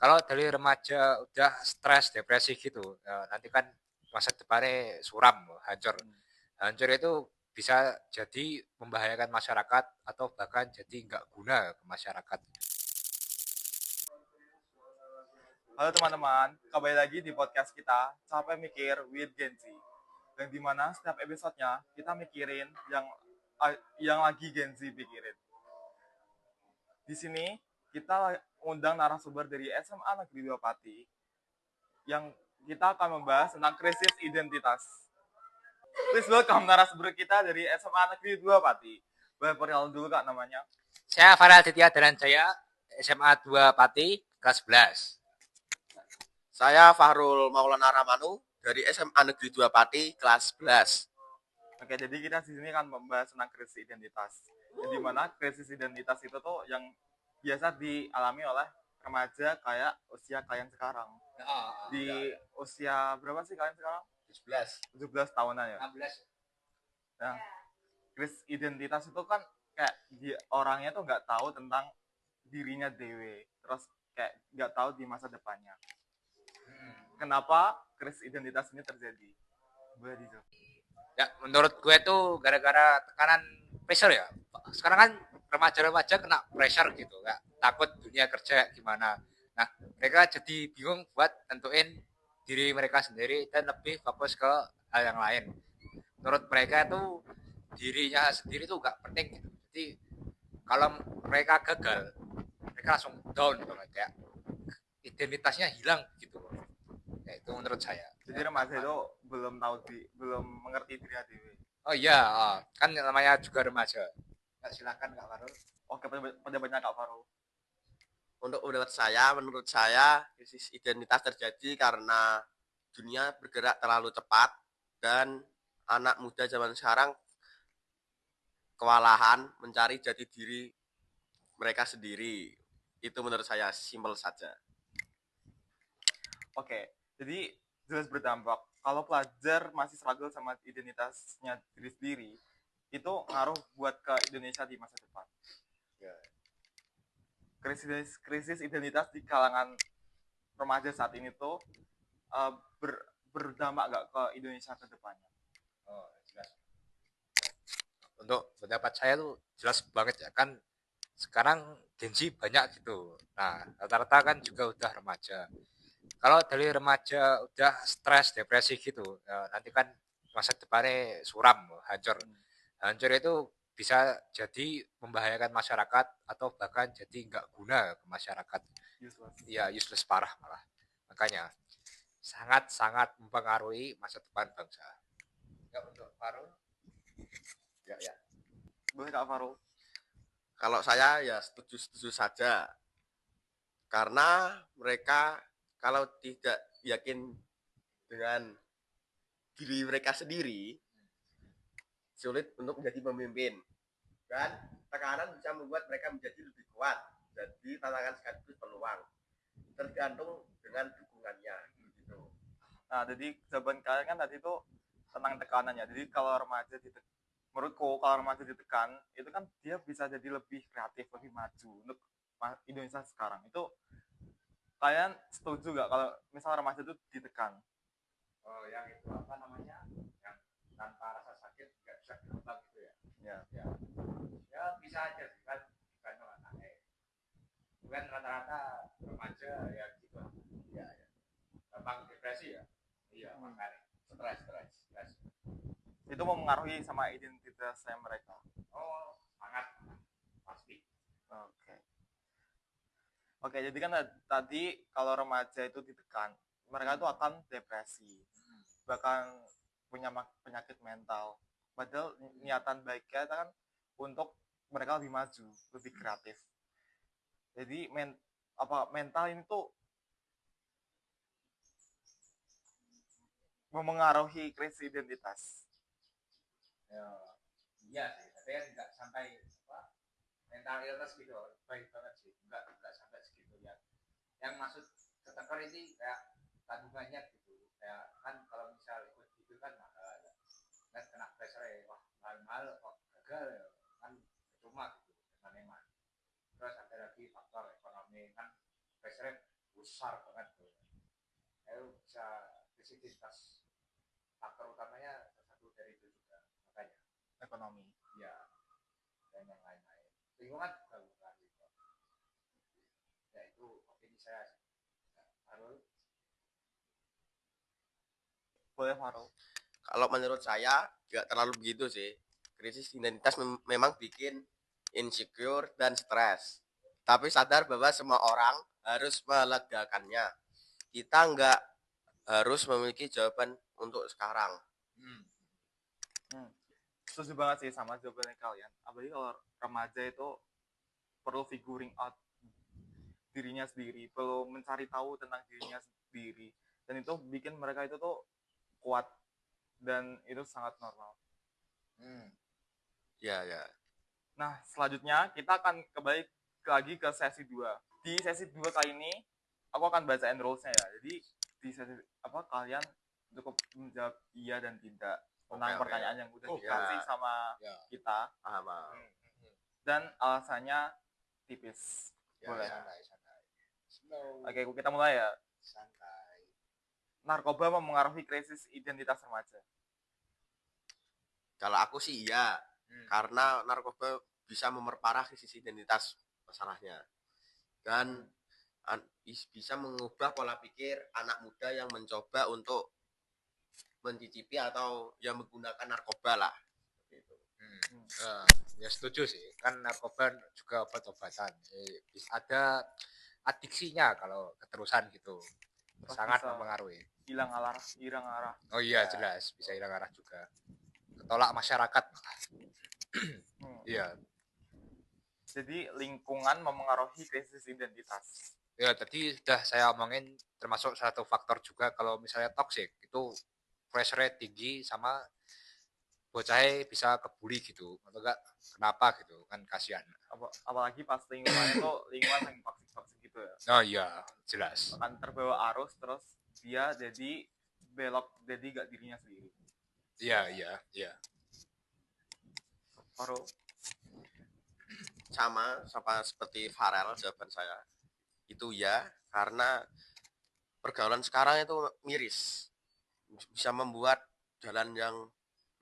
Kalau dari remaja udah stres, depresi gitu, nanti kan masa depannya suram, hancur. Hancur itu bisa jadi membahayakan masyarakat atau bahkan jadi nggak guna ke masyarakat. Halo teman-teman, kembali lagi di podcast kita Capek Mikir with Genzi. Yang dimana setiap episodenya kita mikirin yang lagi Genzi pikirin. Di sini kita undang narasumber dari SMA Negeri 2 Pati yang kita akan membahas tentang krisis identitas. Please welcome narasumber kita dari SMA Negeri 2 Pati. Boleh perkenalan dulu Kak namanya? Saya Farel Ditya Daranjaya, SMA 2 Pati, kelas 11. Saya Fahrul Maulana Ramanu dari SMA Negeri 2 Pati, kelas 11. Oke, jadi kita di sini kan membahas tentang krisis identitas. Yang dimana krisis identitas itu tuh yang biasa dialami oleh remaja kayak usia kalian sekarang. Di usia berapa sih kalian sekarang? 17 tahunan ya? 16. Nah, krisis identitas itu kan kayak orangnya tuh nggak tahu tentang dirinya dewe. Terus kayak nggak tahu di masa depannya. Kenapa krisis identitas ini terjadi? Boleh dijawab. Ya, menurut gue tuh gara-gara tekanan pressure ya. Sekarang kan remaja-remaja kena pressure gitu, nggak takut dunia kerja gimana. Nah, mereka jadi bingung buat tentuin diri mereka sendiri dan lebih fokus ke hal yang lain. Menurut mereka tuh dirinya sendiri tuh nggak penting gitu. Jadi kalau mereka gagal, mereka langsung down banget, kayak identitasnya hilang gitu. Ya, itu menurut saya. Jadi remaja itu belum mengerti diri sendiri. Oh iya, kan namanya juga remaja. Ya, silakan Kak Farul. Oke, pendapatnya Kak Faru. Menurut saya krisis identitas terjadi karena dunia bergerak terlalu cepat dan anak muda zaman sekarang kewalahan mencari jati diri mereka sendiri. Itu menurut saya simpel saja. Oke, jadi jelas berdampak. Kalau pelajar masih struggle sama identitasnya diri sendiri, itu ngaruh buat ke Indonesia di masa depan. Krisis identitas di kalangan remaja saat ini tuh berdampak nggak ke Indonesia ke depannya? Oh, jelas. Untuk pendapat saya tuh jelas banget ya, kan sekarang Gen Z banyak gitu. Nah, rata-rata kan juga udah remaja. Kalau dari remaja udah stres, depresi gitu, nanti kan masa depannya suram, hancur. Hancur itu bisa jadi membahayakan masyarakat atau bahkan jadi nggak guna ke masyarakat. Useless. Ya, useless parah malah. Makanya sangat-sangat mempengaruhi masa depan bangsa. Ya, untuk Farul? Ya. Boleh Kak Faru? Kalau saya ya setuju saja. Karena mereka kalau tidak yakin dengan diri mereka sendiri, sulit untuk menjadi pemimpin. Dan tekanan bisa membuat mereka menjadi lebih kuat. Jadi tantangan sekaligus peluang. Tergantung dengan dukungannya. Gitu. Nah, jadi jawaban kalian kan tadi itu tentang tekanannya. Jadi kalau remaja menurutku kalau remaja ditekan, itu kan dia bisa jadi lebih kreatif, lebih maju untuk Indonesia sekarang. Itu kalian setuju nggak kalau misalnya remaja itu ditekan? Oh, yang itu apa namanya? Yang tanpa rasa sakit nggak bisa berkembang gitu ya? Ya. Ya bisa aja sih kan, bukan aneh. Bukan rata-rata remaja ya gitu. Ya. Gampang depresi ya. Iya, makanya stres. Itu mempengaruhi sama identitasnya mereka. Oh, sangat pasti. Oke, jadi kan tadi kalau remaja itu ditekan, mereka itu akan depresi, bahkan punya penyakit mental. Padahal niatan baiknya kan untuk mereka lebih maju, lebih kreatif. Jadi mental ini tuh memengaruhi krisis identitas. Ya, iya sih, tapi kan nggak sampai apa, mental illness gitu, baik banget sih, nggak sampai segitu ya. Yang maksud ketekan ini kayak tanggungannya gitu, kayak kan kalau misal ikut gitu kan mahal, kan kena pressure ya, wah mahal kok gagal ya, kan cuma gitu, teman-teman. Terus ada lagi faktor ekonomi, kan pressure besar banget. Ayo bisa krisis identitas, faktor utamanya satu dari itu juga makanya Ekonomi. ya, dan yang lain-lain, lingkungan juga bukan gitu. Ya itu opini saya. Harus Boleh Farul? Kalau menurut saya nggak terlalu begitu sih. Krisis identitas memang bikin insecure dan stres. Tapi sadar bahwa semua orang harus melegakannya. Kita nggak harus memiliki jawaban untuk sekarang. Setuju banget sih sama jawabannya kalian. Apalagi kalau remaja itu perlu figuring out dirinya sendiri, perlu mencari tahu tentang dirinya sendiri, dan itu bikin mereka itu tuh kuat, dan itu sangat normal. Ya, ya. Nah, selanjutnya kita akan kembali lagi ke sesi 2. Di sesi 2 kali ini, aku akan bacain rules-nya ya. Jadi, di sesi kalian cukup menjawab iya dan tidak tentang Oke. pertanyaan yang udah Oh, dikasih ya. sama kita, Paham. dan alasannya tipis. Ya, Boleh. ya. santai. Slow. Oke, kita mulai ya. Santai. Narkoba mempengaruhi krisis identitas remaja. Kalau aku sih iya, karena narkoba bisa memperparah krisis identitas masalahnya. Dan bisa mengubah pola pikir anak muda yang mencoba untuk mencicipi atau yang menggunakan narkoba lah. Gitu. Ya setuju sih, kan narkoba juga obat-obatan. Ada adiksinya kalau keterusan gitu. Terus Sangat bisa mempengaruhi. hilang arah. Oh iya, jelas bisa hilang arah juga. Ketolak masyarakat. Iya. Jadi lingkungan memengaruhi krisis identitas. Ya tadi sudah saya omongin, termasuk satu faktor juga kalau misalnya toxic itu pressure rate tinggi, sama bocahnya bisa kebuli gitu atau enggak, kenapa gitu kan, kasihan. Apalagi pas lingkungannya tuh lingkungan yang toksik gitu ya. Oh iya, jelas. Akan terbawa arus, terus dia jadi belok, jadi gak dirinya sendiri. Iya. Baru sama seperti Farel, jawaban saya itu ya, karena pergaulan sekarang itu miris, bisa membuat jalan yang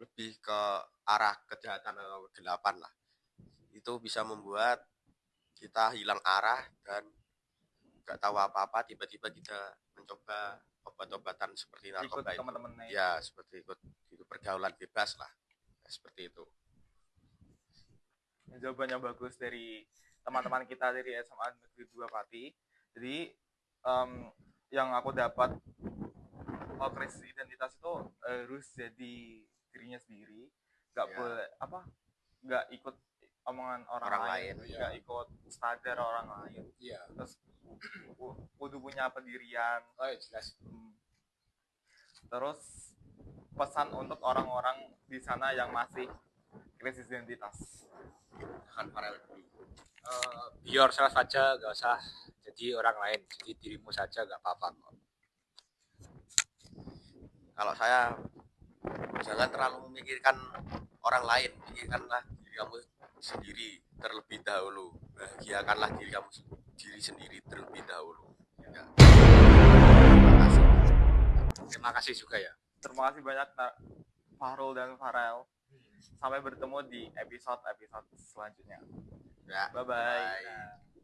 lebih ke arah kejahatan atau kegelapan lah. Itu bisa membuat kita hilang arah dan nggak tahu apa-apa, tiba-tiba kita mencoba obat-obatan seperti narkoba itu. Ya, seperti ikut itu, pergaulan bebas lah, seperti itu. Jawabannya bagus dari teman-teman kita dari SMA Negeri 2 Pati. Jadi yang aku dapat, krisis identitas itu harus jadi dirinya sendiri, nggak boleh nggak ikut omongan orang lain, nggak ikut standar orang lain. Terus kudu punya pendirian. Oh iya, jelas. Terus pesan untuk orang-orang di sana yang masih krisis identitas. Be yourself aja, gak usah jadi orang lain, jadi dirimu saja, gak apa-apa kok. Kalau saya, jangan terlalu memikirkan orang lain, pikirkanlah diri kamu sendiri terlebih dahulu, bahagiakanlah diri sendiri terlebih dahulu. Ya. Terima kasih juga ya. Terima kasih banyak Fahrul dan Farel. Sampai bertemu di episode selanjutnya. Ya. Bye-bye.